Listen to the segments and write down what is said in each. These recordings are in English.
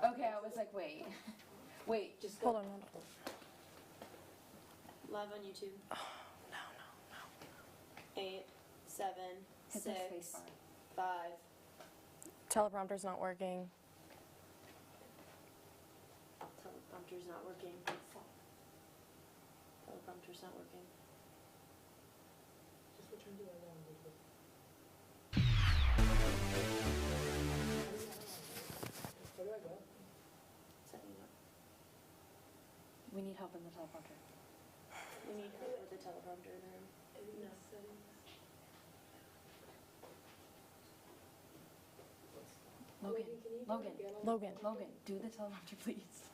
Okay, I was like, wait. Wait, just go. Hold on. Live on YouTube. Oh, no. 8, 7, Hit the 6, space bar. 5. Teleprompter's not working. Teleprompter's not working. Teleprompter's not working. Just return to that one. Where do I go? Setting up. We need help in the teleprompter. We need help with the teleprompter then. No. Logan, Can you do Logan, it again on Logan. Logan, do the teleprompter, please.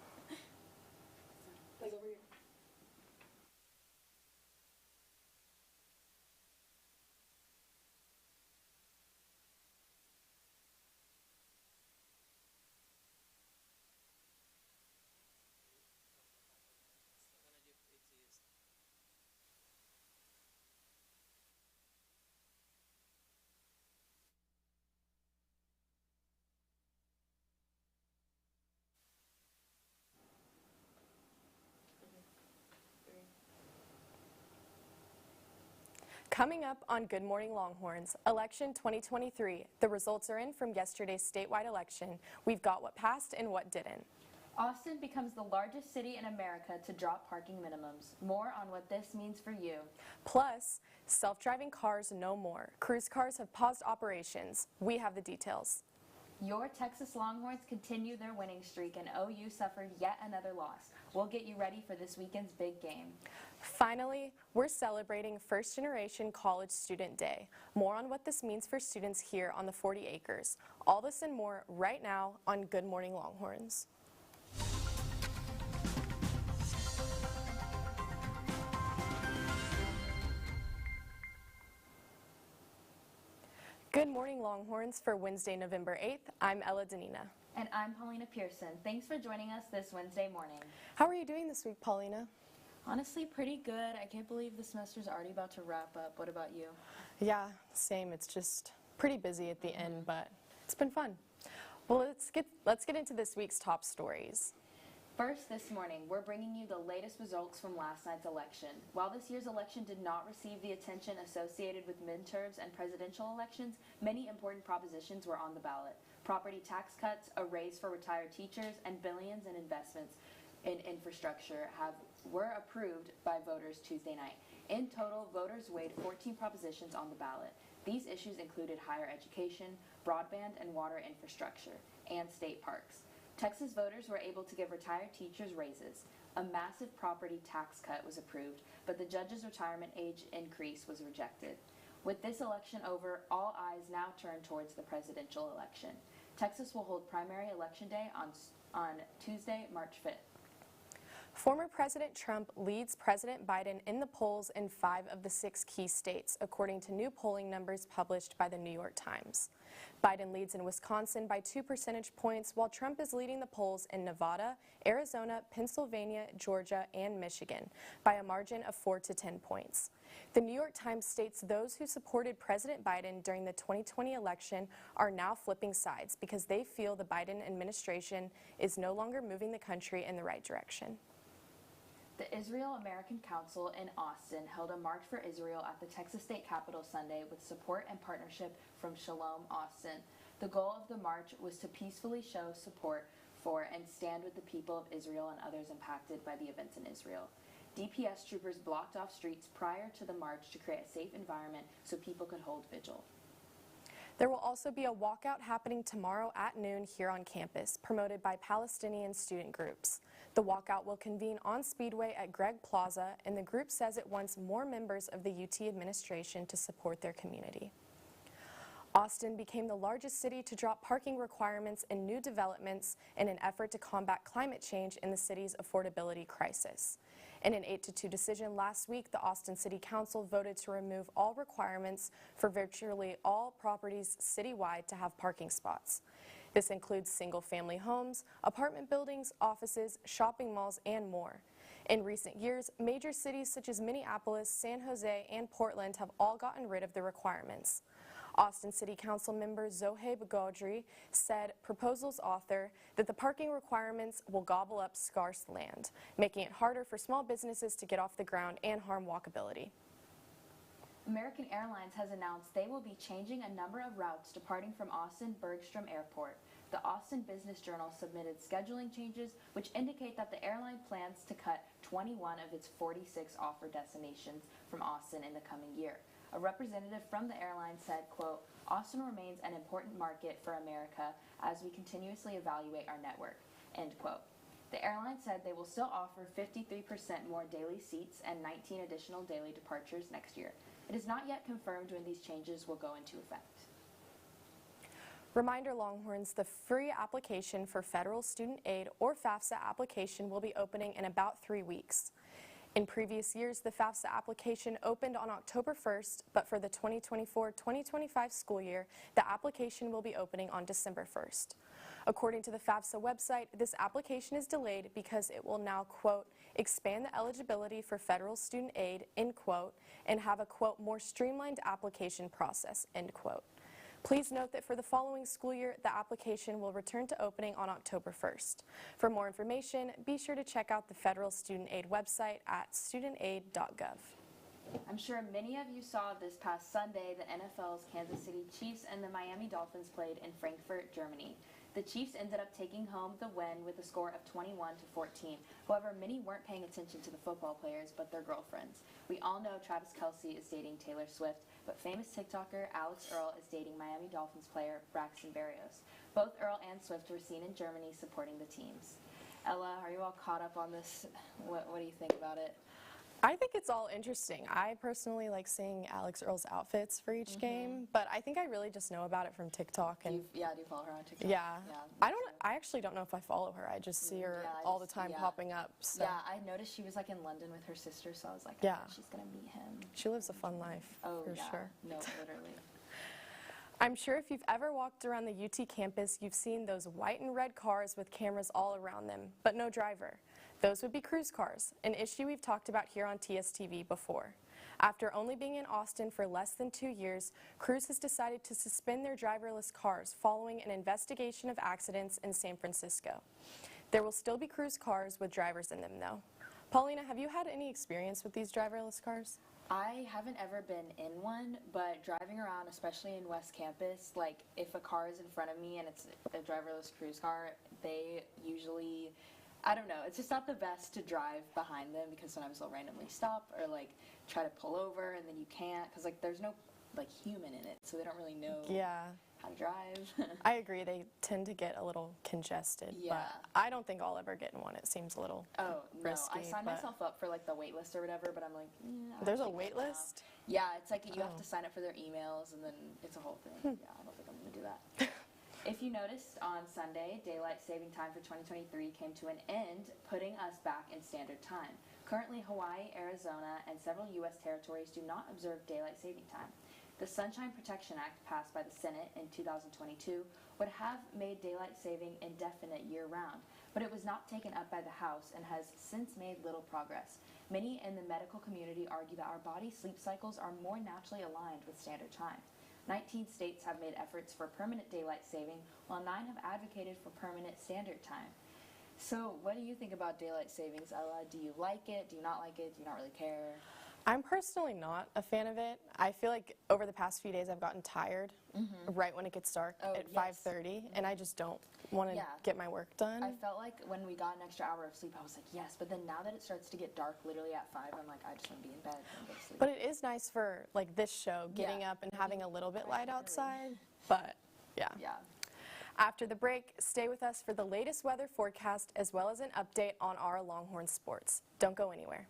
Like over here. Coming up on Good Morning Longhorns, election 2023. The results are in from yesterday's statewide election. We've got what passed and what didn't. Austin becomes the largest city in America to drop parking minimums. More on what this means for you. Plus, self-driving cars no more. Cruise cars have paused operations. We have the details. Your Texas Longhorns continue their winning streak and OU suffered yet another loss. We'll get you ready for this weekend's big game. Finally, we're celebrating First Generation College Student Day. More on what this means for students here on the 40 acres. All this and more right now on Good Morning Longhorns. Good morning, Longhorns, for Wednesday, November 8th. I'm Ella Danina. And I'm Paulina Pearson. Thanks for joining us this Wednesday morning. How are you doing this week, Paulina? Honestly, pretty good. I can't believe the semester's already about to wrap up. What about you? Yeah, same. It's just pretty busy at the end, but it's been fun. Well, let's get into this week's top stories. First, this morning, we're bringing you the latest results from last night's election. While this year's election did not receive the attention associated with midterms and presidential elections, many important propositions were on the ballot. Property tax cuts, a raise for retired teachers, and billions in investments in infrastructure were approved by voters Tuesday night. In total, voters weighed 14 propositions on the ballot. These issues included higher education, broadband and water infrastructure, and state parks. Texas voters were able to give retired teachers raises. A massive property tax cut was approved, but the judge's retirement age increase was rejected. With this election over, all eyes now turn towards the presidential election. Texas will hold primary election day on Tuesday, March 5th. Former President Trump leads President Biden in the polls in 5 of the 6 key states, according to new polling numbers published by the New York Times. Biden leads in Wisconsin by 2 percentage points, while Trump is leading the polls in Nevada, Arizona, Pennsylvania, Georgia, and Michigan by a margin of 4 to 10 points. The New York Times states those who supported President Biden during the 2020 election are now flipping sides because they feel the Biden administration is no longer moving the country in the right direction. The Israel-American Council in Austin held a March for Israel at the Texas State Capitol Sunday with support and partnership from Shalom Austin. The goal of the march was to peacefully show support for and stand with the people of Israel and others impacted by the events in Israel. DPS troopers blocked off streets prior to the march to create a safe environment so people could hold vigil. There will also be a walkout happening tomorrow at noon here on campus, promoted by Palestinian student groups. The walkout will convene on Speedway at Gregg Plaza, and the group says it wants more members of the UT administration to support their community. Austin became the largest city to drop parking requirements in new developments in an effort to combat climate change in the city's affordability crisis. In an 8-2 decision last week, the Austin City Council voted to remove all requirements for virtually all properties citywide to have parking spots. This includes single-family homes, apartment buildings, offices, shopping malls, and more. In recent years, major cities such as Minneapolis, San Jose, and Portland have all gotten rid of the requirements. Austin City Council member Zohaib Gaudry said proposals author that the parking requirements will gobble up scarce land, making it harder for small businesses to get off the ground and harm walkability. American Airlines has announced they will be changing a number of routes departing from Austin Bergstrom Airport. The Austin Business Journal submitted scheduling changes which indicate that the airline plans to cut 21 of its 46 offer destinations from Austin in the coming year. A representative from the airline said, quote, "Austin remains an important market for America as we continuously evaluate our network," end quote. The airline said they will still offer 53% more daily seats and 19 additional daily departures next year. It is not yet confirmed when these changes will go into effect. Reminder, Longhorns, the free application for federal student aid or FAFSA application will be opening in about 3 weeks. In previous years, the FAFSA application opened on October 1st, but for the 2024-2025 school year, the application will be opening on December 1st. According to the FAFSA website, this application is delayed because it will now, quote, expand the eligibility for federal student aid, end quote, and have a, quote, more streamlined application process, end quote. Please note that for the following school year, the application will return to opening on October 1st. For more information, be sure to check out the Federal Student Aid website at studentaid.gov. I'm sure many of you saw this past Sunday the NFL's Kansas City Chiefs and the Miami Dolphins played in Frankfurt, Germany. The Chiefs ended up taking home the win with a score of 21-14. However, many weren't paying attention to the football players, but their girlfriends. We all know Travis Kelce is dating Taylor Swift, but famous TikToker Alex Earl is dating Miami Dolphins player Braxton Berrios. Both Earl and Swift were seen in Germany supporting the teams. Ella, are you all caught up on this? What do you think about it? I think it's all interesting. I personally like seeing Alex Earl's outfits for each game, but I think I really just know about it from TikTok. And Do you follow her on TikTok? yeah, me too. I actually don't know if I follow her. I just see her all the time popping up. So. Yeah, I noticed she was like in London with her sister, so I was like, Yeah. she's gonna meet him. She lives a fun life, for sure. No, literally. I'm sure if you've ever walked around the UT campus, you've seen those white and red cars with cameras all around them, but no driver. Those would be cruise cars, an issue we've talked about here on TSTV before. After only being in Austin for less than 2 years, Cruise has decided to suspend their driverless cars following an investigation of accidents in San Francisco. There will still be Cruise cars with drivers in them, though. Paulina, have you had any experience with these driverless cars? I haven't ever been in one, but driving around, especially in West Campus, like if a car is in front of me and it's a driverless cruise car, they usually, I don't know, it's just not the best to drive behind them because sometimes they'll randomly stop or like try to pull over and then you can't because like there's no like human in it, so they don't really know how to drive. I agree, they tend to get a little congested, but I don't think I'll ever get in one. It seems a little risky. I signed myself up for like the wait list or whatever, but I'm like, there's a wait list? Yeah, it's like you have to sign up for their emails and then it's a whole thing. Yeah, I don't think I'm going to do that. If you noticed, on Sunday, daylight saving time for 2023 came to an end, putting us back in standard time. Currently, Hawaii, Arizona, and several U.S. territories do not observe daylight saving time. The Sunshine Protection Act, passed by the Senate in 2022, would have made daylight saving indefinite year-round, but it was not taken up by the House and has since made little progress. Many in the medical community argue that our body sleep cycles are more naturally aligned with standard time. 19 states have made efforts for permanent daylight saving, while 9 have advocated for permanent standard time. So what do you think about daylight savings, Ella? Do you like it? Do you not like it? Do you not really care? I'm personally not a fan of it. I feel like over the past few days I've gotten tired right when it gets dark at 5:30, and I just don't want to get my work done. I felt like when we got an extra hour of sleep, I was like, yes, but then now that it starts to get dark literally at 5, I'm like, I just want to be in bed and go to sleep. But it is nice for like this show, getting up and having a little bit light outside, but yeah. After the break, stay with us for the latest weather forecast as well as an update on our Longhorn sports. Don't go anywhere.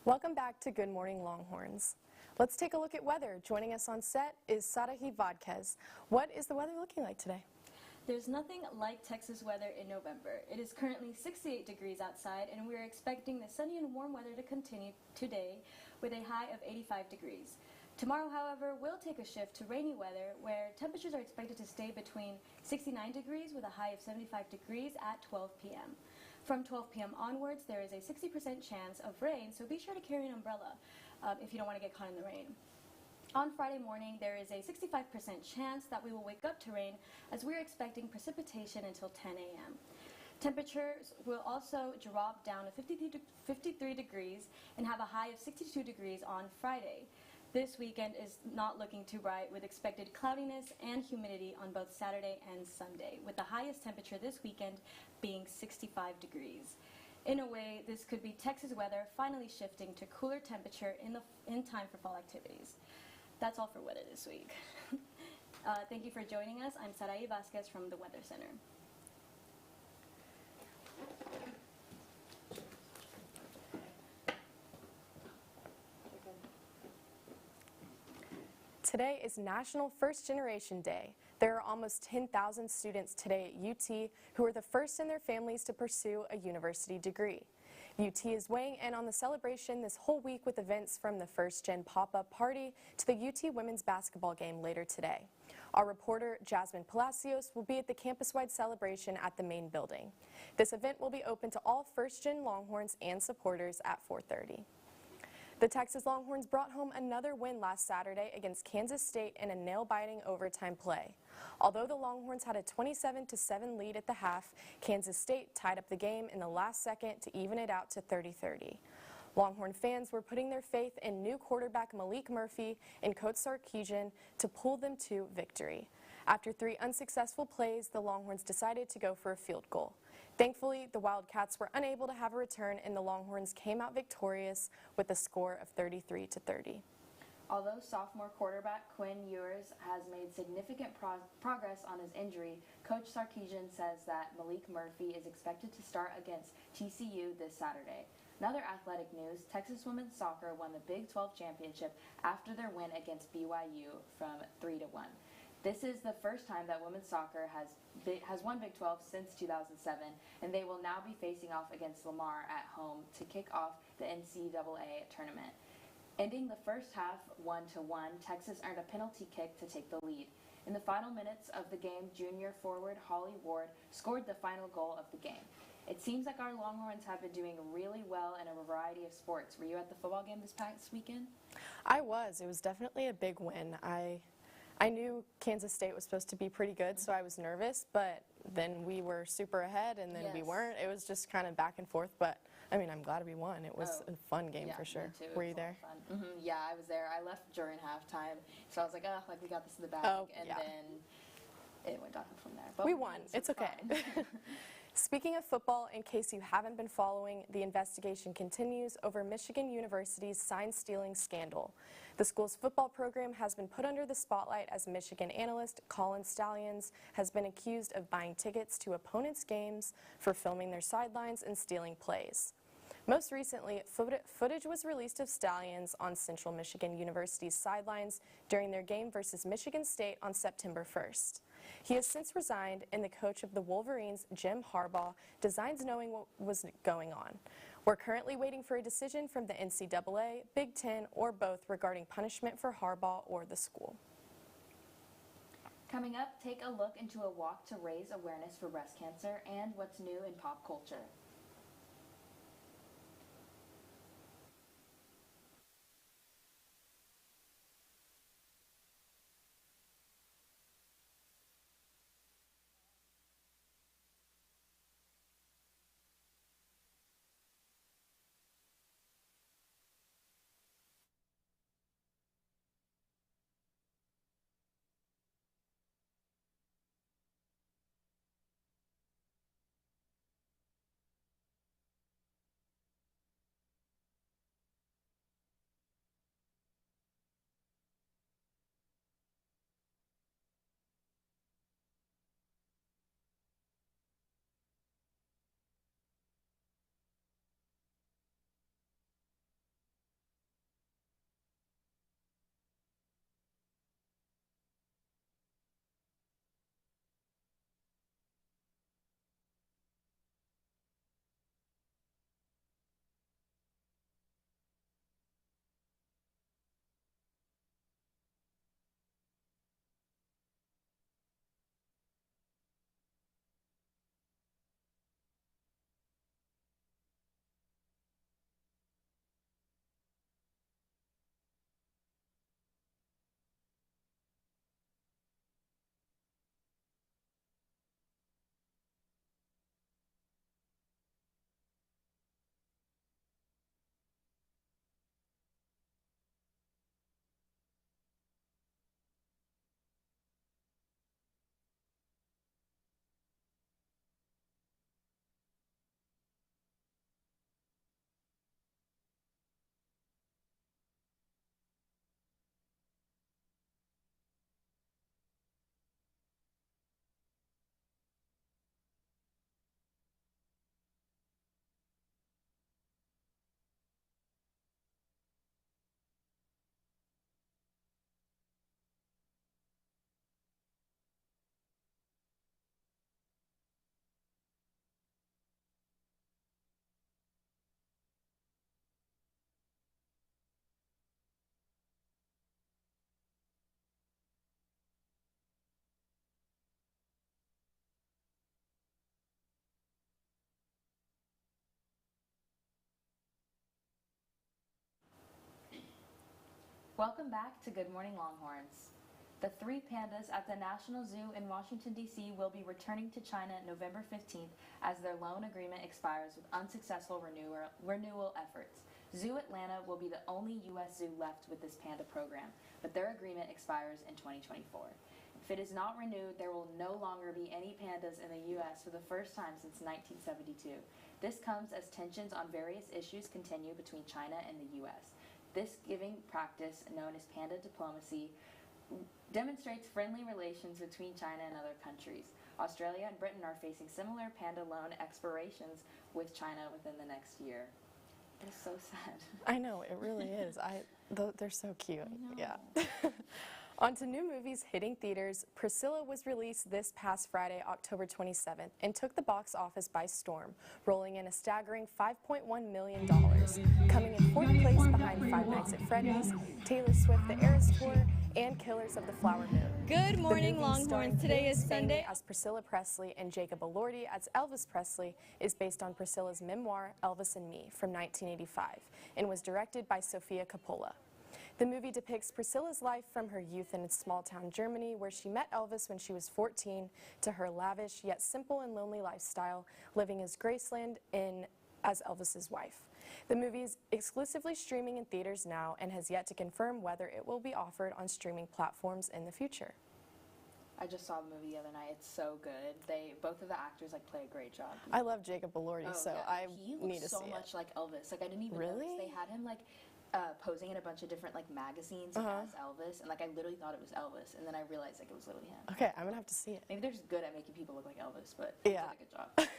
Welcome back to Good Morning Longhorns. Let's take a look at weather. Joining us on set is Sarahi Vodquez. What is the weather looking like today? There's nothing like Texas weather in November. It is currently 68 degrees outside, and we are expecting the sunny and warm weather to continue today with a high of 85 degrees. Tomorrow, however, will take a shift to rainy weather, where temperatures are expected to stay between 69 degrees with a high of 75 degrees at 12 p.m. From 12 p.m. onwards, there is a 60% chance of rain, so be sure to carry an umbrella if you don't want to get caught in the rain. On Friday morning, there is a 65% chance that we will wake up to rain, as we're expecting precipitation until 10 a.m. Temperatures will also drop down to 53 degrees and have a high of 62 degrees on Friday. This weekend is not looking too bright, with expected cloudiness and humidity on both Saturday and Sunday, with the highest temperature this weekend being 65 degrees. In a way, this could be Texas weather finally shifting to cooler temperature in time for fall activities. That's all for weather this week. Thank you for joining us. I'm Sarai Vasquez from the Weather Center. Today is National First Generation Day. There are almost 10,000 students today at UT who are the first in their families to pursue a university degree. UT is weighing in on the celebration this whole week with events from the First Gen pop-up party to the UT women's basketball game later today. Our reporter, Jasmine Palacios, will be at the campus-wide celebration at the main building. This event will be open to all First Gen Longhorns and supporters at 4:30. The Texas Longhorns brought home another win last Saturday against Kansas State in a nail-biting overtime play. Although the Longhorns had a 27-7 lead at the half, Kansas State tied up the game in the last second to even it out to 30-30. Longhorn fans were putting their faith in new quarterback Malik Murphy and Coach Sarkisian to pull them to victory. After 3 unsuccessful plays, the Longhorns decided to go for a field goal. Thankfully, the Wildcats were unable to have a return, and the Longhorns came out victorious with a score of 33-30. Although sophomore quarterback Quinn Ewers has made significant progress on his injury, Coach Sarkisian says that Malik Murphy is expected to start against TCU this Saturday. In other athletic news, Texas women's soccer won the Big 12 championship after their win against BYU from 3-1. This is the first time that women's soccer has won Big 12 since 2007, and they will now be facing off against Lamar at home to kick off the NCAA tournament. Ending the first half 1-1, Texas earned a penalty kick to take the lead. In the final minutes of the game, junior forward Holly Ward scored the final goal of the game. It seems like our Longhorns have been doing really well in a variety of sports. Were you at the football game this past weekend? I was. It was definitely a big win. I knew Kansas State was supposed to be pretty good, so I was nervous, but then we were super ahead, and then we Yes. weren't. It was just kind of back and forth, but I mean, I'm glad we won. It was a fun game for sure. Me too. It Were was you a lot there? of fun. Yeah, I was there. I left during halftime, so I was like, oh, like we got this in the bag, Oh, and yeah. then it went down from there. But We won. so It's okay. fine. Speaking of football, in case you haven't been following, the investigation continues over Michigan University's sign-stealing scandal. The school's football program has been put under the spotlight as Michigan analyst Colin Stallions has been accused of buying tickets to opponents' games for filming their sidelines and stealing plays. Most recently, footage was released of Stallions on Central Michigan University's sidelines during their game versus Michigan State on September 1st. He has since resigned, and the coach of the Wolverines, Jim Harbaugh, denies knowing what was going on. We're currently waiting for a decision from the NCAA, Big Ten, or both regarding punishment for Harbaugh or the school. Coming up, take a look into a walk to raise awareness for breast cancer and what's new in pop culture. Welcome back to Good Morning Longhorns. The 3 pandas at the National Zoo in Washington, D.C. will be returning to China November 15th as their loan agreement expires with unsuccessful renewal efforts. Zoo Atlanta will be the only U.S. zoo left with this panda program, but their agreement expires in 2024. If it is not renewed, there will no longer be any pandas in the U.S. for the first time since 1972. This comes as tensions on various issues continue between China and the U.S. This giving practice, known as panda diplomacy, demonstrates friendly relations between China and other countries. Australia and Britain are facing similar panda loan expirations with China within the next year. It's so sad. I know, it really is. They're so cute. I know. Yeah. On to new movies hitting theaters. Priscilla was released this past Friday, October 27th, and took the box office by storm, rolling in a staggering $5.1 million, coming in 4th place behind Five Nights at Freddy's, Taylor Swift The Eras Tour, and Killers of the Flower Moon. Good morning, The movie, starring Longhorns. Today Peyton is Sunday. Spaney as Priscilla Presley and Jacob Elordi as Elvis Presley, is based on Priscilla's memoir, Elvis and Me, from 1985, and was directed by Sofia Coppola. The movie depicts Priscilla's life from her youth in small-town Germany, where she met Elvis when she was 14, to her lavish yet simple and lonely lifestyle, living as Graceland as Elvis's wife. The movie is exclusively streaming in theaters now and has yet to confirm whether it will be offered on streaming platforms in the future. I just saw the movie the other night. It's so good. Both of the actors play a great job. I love Jacob Elordi, Oh, so yeah. I He need to looks so see much it. like Elvis. I didn't even Really? notice. They had him posing in a bunch of different magazines Uh-huh. as Elvis, and I literally thought it was Elvis, and then I realized it was literally him. Okay, I'm gonna have to see it. Maybe they're just good at making people look like Elvis, but Yeah. they did a good job.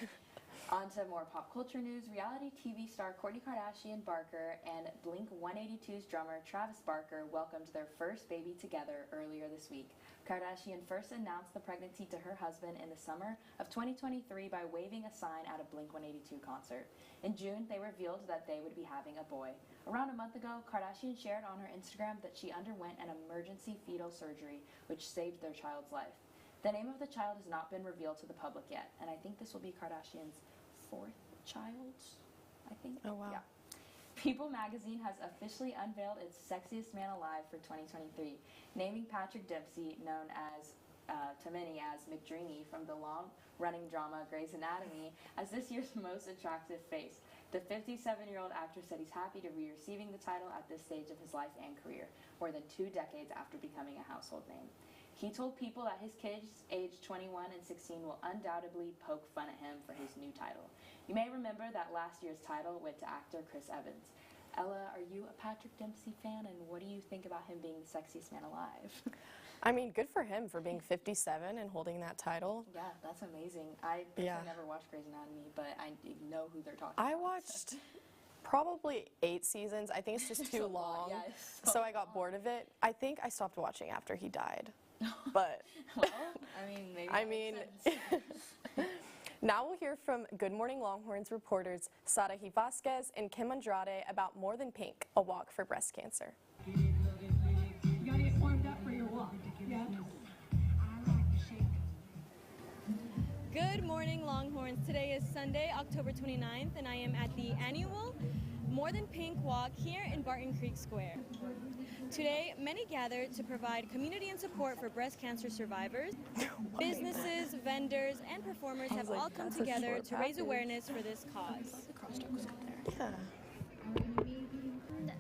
On to more pop culture news. Reality TV star Kourtney Kardashian Barker and Blink-182's drummer Travis Barker welcomed their first baby together earlier this week. Kardashian first announced the pregnancy to her husband in the summer of 2023 by waving a sign at a Blink-182 concert. In June, they revealed that they would be having a boy. Around a month ago, Kardashian shared on her Instagram that she underwent an emergency fetal surgery, which saved their child's life. The name of the child has not been revealed to the public yet, and I think this will be Kardashian's 4th child, I think. Oh, wow. Yeah. People magazine has officially unveiled its Sexiest Man Alive for 2023, naming Patrick Dempsey, known as to many as McDreamy from the long-running drama Grey's Anatomy, as this year's most attractive face. The 57-year-old actor said he's happy to be receiving the title at this stage of his life and career, more than 2 decades after becoming a household name. He told People that his kids, aged 21 and 16, will undoubtedly poke fun at him for his new title. You may remember that last year's title went to actor Chris Evans. Ella, are you a Patrick Dempsey fan, and what do you think about him being the sexiest man alive? I mean, good for him for being 57 and holding that title. Yeah, that's amazing. I never watched Grey's Anatomy, but I know who they're talking about. I watched probably 8 seasons. I think it's just too So long. Yeah, it's So I got bored of it. I think I stopped watching after he died. But well, maybe that makes sense. now we'll hear from Good Morning Longhorns reporters Sarahi Vasquez and Kim Andrade about More Than Pink, a walk for breast cancer. You gotta get warmed up for your walk. Yeah. Good morning, Longhorns. Today is Sunday, October 29th, and I am at the annual More Than Pink Walk here in Barton Creek Square. Today, many gathered to provide community and support for breast cancer survivors. Businesses, vendors, and performers have all come together to raise awareness for this cause. Yeah.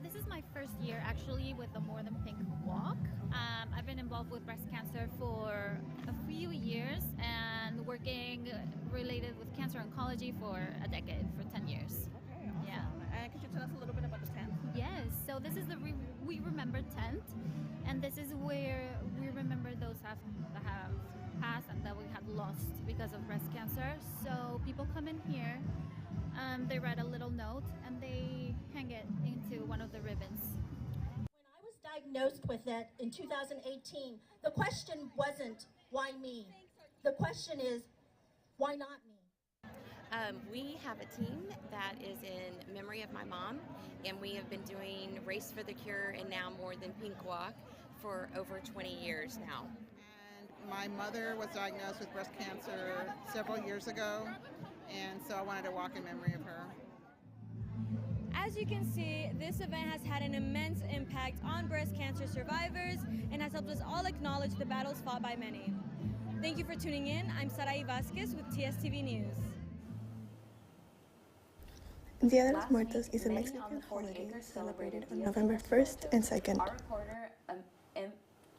This is my first year actually with the More Than Pink Walk. I've been involved with breast cancer for a few years and working related with cancer oncology for a decade, for 10 years. Okay, awesome. Yeah. And could you tell us a little bit about the tent? Yes, so this is the We Remember tent, and this is where we remember those that have passed and that we have lost because of breast cancer. So people come in here, they write a little note, and they hang it into one of the ribbons. When I was diagnosed with it in 2018, the question wasn't, why me? The question is, why not me? We have a team that is in memory of my mom, and we have been doing Race for the Cure and now More Than Pink Walk for over 20 years now. And my mother was diagnosed with breast cancer several years ago, and so I wanted to walk in memory of her. As you can see, this event has had an immense impact on breast cancer survivors and has helped us all acknowledge the battles fought by many. Thank you for tuning in. I'm Sarai Vasquez with TSTV News. Dia de los Last Muertos week, is a many Mexican on the 40 holiday acres celebrated celebrated on Dia de November los 1st and Muertos. 2nd. Our reporter,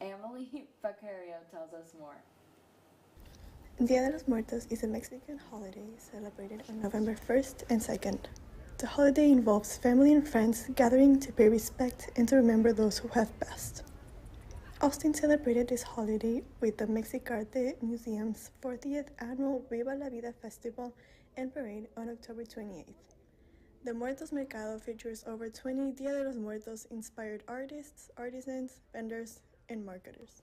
Emily Vaquerio, tells us more. Dia de los Muertos is a Mexican holiday celebrated on November 1st and 2nd. The holiday involves family and friends gathering to pay respect and to remember those who have passed. Austin celebrated this holiday with the Mexicarte Museum's 40th annual Viva la Vida Festival and Parade on October 28th. The Muertos Mercado features over 20 Dia de los Muertos inspired artists, artisans, vendors, and marketers.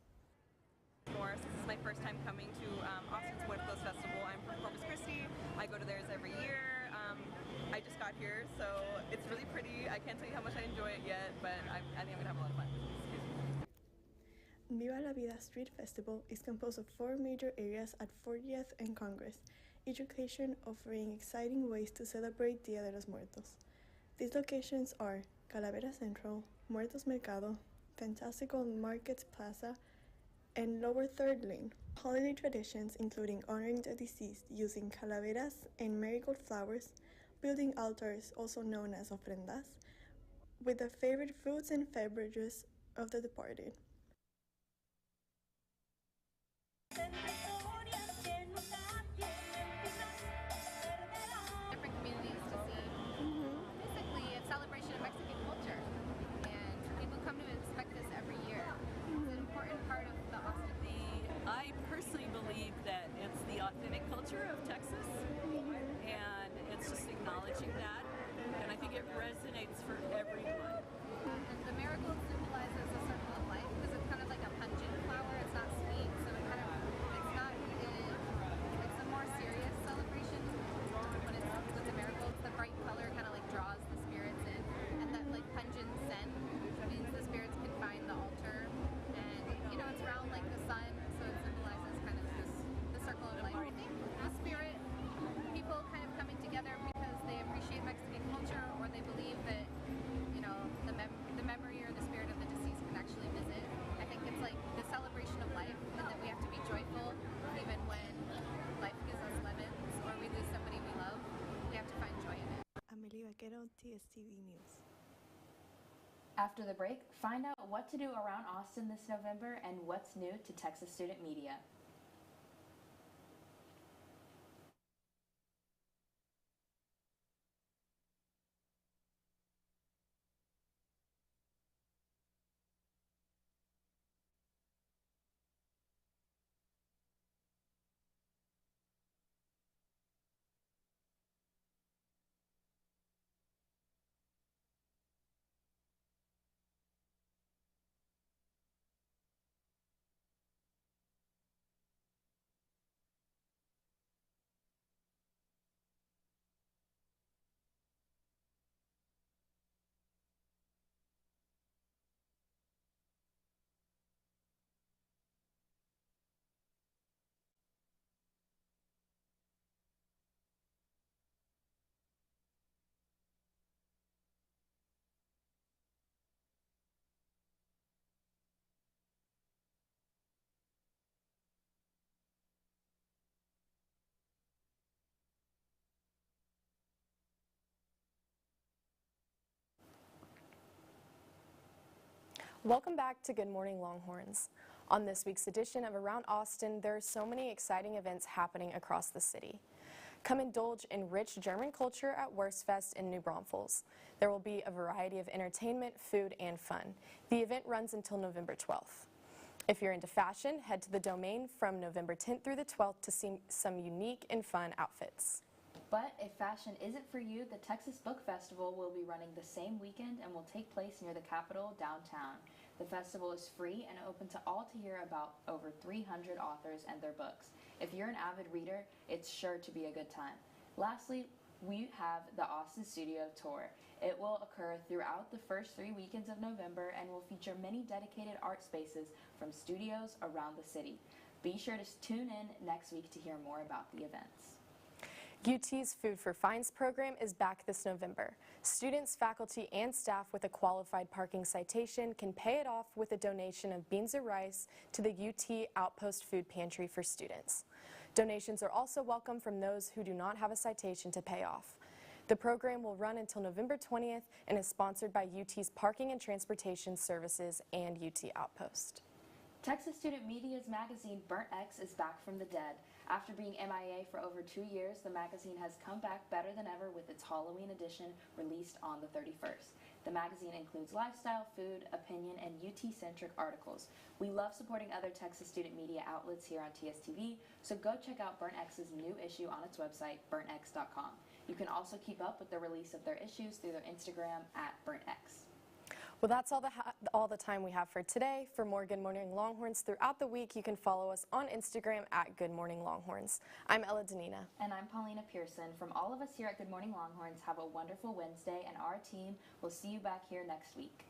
This is my first time coming to Austin's Muertos Festival. I'm from Corpus Christi. I go to theirs every year. I just got here, so it's really pretty. I can't tell you how much I enjoy it yet, but I think I'm gonna have a lot of fun. Viva la Vida Street Festival is composed of 4 major areas at 40th and Congress, each location offering exciting ways to celebrate Dia de los Muertos. These locations are Calavera Central, Muertos Mercado, Fantastical Markets Plaza, and Lower Third Lane. Holiday traditions including honoring the deceased using calaveras and marigold flowers, building altars, also known as ofrendas, with the favorite foods and beverages of the departed. Different communities to see. Basically, a celebration of Mexican culture, and people come to expect this every year. It's an important part of the Austin thing. I personally believe that it's the authentic culture of Texas, and it's just acknowledging that, and I think it resonates for everyone. And the marigold symbolizes a circle of life because it's kind of like a pungent flower. It's not sweet, so it's a more serious celebration. When it's with the marigolds, the bright color kind of like draws the spirits in, and that like pungent scent means the spirits can find the altar. And it's round like the sun, so it symbolizes kind of the circle of life. I think the spirit, people kind of coming together because they appreciate Mexican culture, or they believe that the memory or the spirit of the deceased can actually visit. I think it's like the celebration of life, and that we have to be joyful even when life gives us lemons or we lose somebody we love. We have to find joy in it. Amelie Vaquero, TSTV News. After the break, find out what to do around Austin this November and what's new to Texas Student Media. Welcome back to Good Morning Longhorns. On this week's edition of Around Austin, there are so many exciting events happening across the city. Come indulge in rich German culture at Wurstfest in New Braunfels. There will be a variety of entertainment, food, and fun. The event runs until November 12th. If you're into fashion, head to the Domain from November 10th through the 12th to see some unique and fun outfits. But if fashion isn't for you, the Texas Book Festival will be running the same weekend and will take place near the Capitol downtown. The festival is free and open to all to hear about over 300 authors and their books. If you're an avid reader, it's sure to be a good time. Lastly, we have the Austin Studio Tour. It will occur throughout the first 3 weekends of November and will feature many dedicated art spaces from studios around the city. Be sure to tune in next week to hear more about the events. UT's Food for Fines program is back this November. Students, faculty, and staff with a qualified parking citation can pay it off with a donation of beans or rice to the UT Outpost Food Pantry for students. Donations are also welcome from those who do not have a citation to pay off. The program will run until November 20th and is sponsored by UT's Parking and Transportation Services and UT Outpost. Texas Student Media's magazine Burnt X is back from the dead. After being MIA for over 2 years, the magazine has come back better than ever with its Halloween edition released on the 31st. The magazine includes lifestyle, food, opinion, and UT-centric articles. We love supporting other Texas student media outlets here on TSTV, so go check out Burnt X's new issue on its website, burntx.com. You can also keep up with the release of their issues through their Instagram at BurntX. Well, that's all the time we have for today. For more Good Morning Longhorns throughout the week, you can follow us on Instagram at Good Morning Longhorns. I'm Ella Danina. And I'm Paulina Pearson. From all of us here at Good Morning Longhorns, have a wonderful Wednesday, and our team will see you back here next week.